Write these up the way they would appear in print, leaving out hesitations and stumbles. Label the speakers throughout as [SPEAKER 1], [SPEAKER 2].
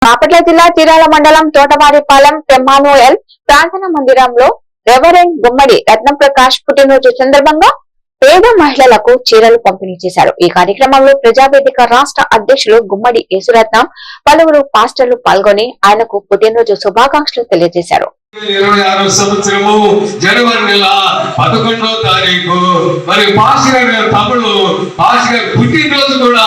[SPEAKER 1] బాపట్ల జిల్లా చీరాల మండలం తోటవారిపాలెం ఎమ్మానుయేల్ ప్రార్థన మందిరంలో రెవరెండ్ గుమ్మడి రత్నప్రకాష్ పుట్టినరోజు సందర్భంగా పేద మహిళలకు చీరలు పంపిణీ చేశారు. ఈ కార్యక్రమంలో ప్రజావేదిక రాష్ట్ర అధ్యక్షులు గుమ్మడి యేసురత్నం, పలువురు పాస్టర్లు పాల్గొని ఆయనకు పుట్టినరోజు శుభాకాంక్షలు తెలియజేశారు.
[SPEAKER 2] 26వ సంవత్సరము జనవరి నెల 11వ తారీఖు మరి పాస్టర్ గారి తమ్ముడు పాస్టర్ గారి పుట్టినరోజు కూడా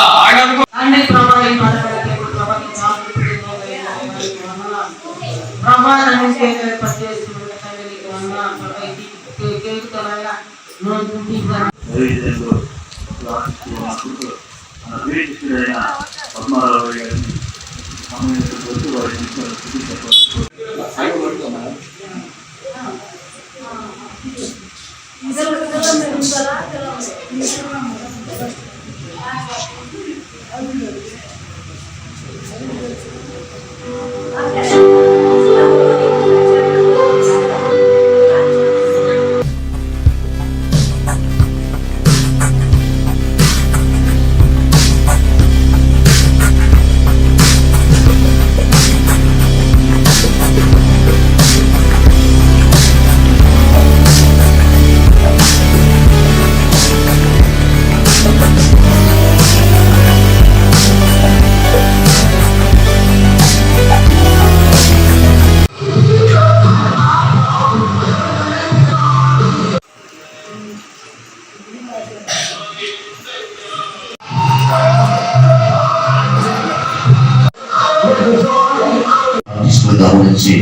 [SPEAKER 3] గమనించి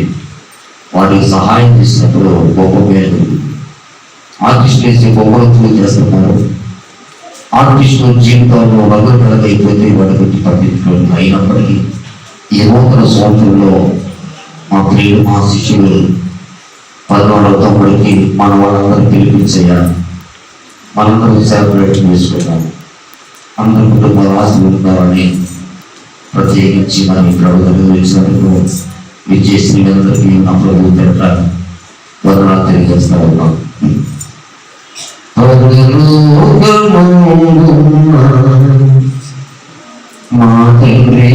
[SPEAKER 3] వాటికి సహాయం చేసినప్పుడు గొప్ప పేరు ఆర్టిస్టులు వేసి గొప్పలు పూజ చేస్తున్నారు. ఆర్టిస్టులు జీవితంలో రంగులైపోతే వాటి గురించి పట్టించుకోవడం అయినప్పటికీ ఈ నూతన సంవత్సరంలో మా శిష్యులు 14వ తమ్ముడికి మన వాళ్ళందరూ పిలిపించేయాలి. మనందరూ సెలబ్రేట్ చేసుకుంటాం. అందరి కుటుంబాలు ఆశీర్వదించాలని ప్రత్యేకించి మనం ప్రభుత్వం ఇచ్చినందుకు విచ్చేసి అందరికీ నా ప్రభు పేరిట వందనాలు తెలియజేస్తా ఉన్నాం. మా తండ్రి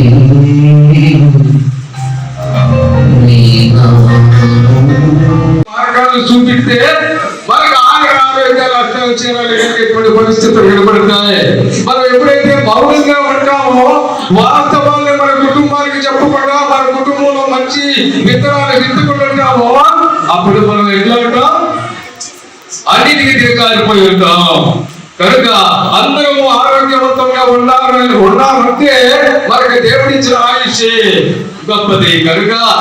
[SPEAKER 2] మార్గాలు చూపిస్తే మనకు ఆరోగ్యాలు అష్టవిషయాలు పరిస్థితులు ఏర్పడతాయి. మనం ఎప్పుడైతే మౌనంగా ఉంటామో వాస్తవాన్ని మన కుటుంబానికి చెప్పకుండా మన కుటుంబంలో మంచి విత్తనాలు విత్తుకుంటామో అప్పుడు మనం ఎట్లా ఉంటాం, అన్నిటికీ దిగజారిపోయి ఉంటాం. కనుక అందరము ఆరోగ్యవంతంగా ఉండాలంటే మనకి దేవుడిచ్చిన ఆయుష్ గొప్పది. కనుక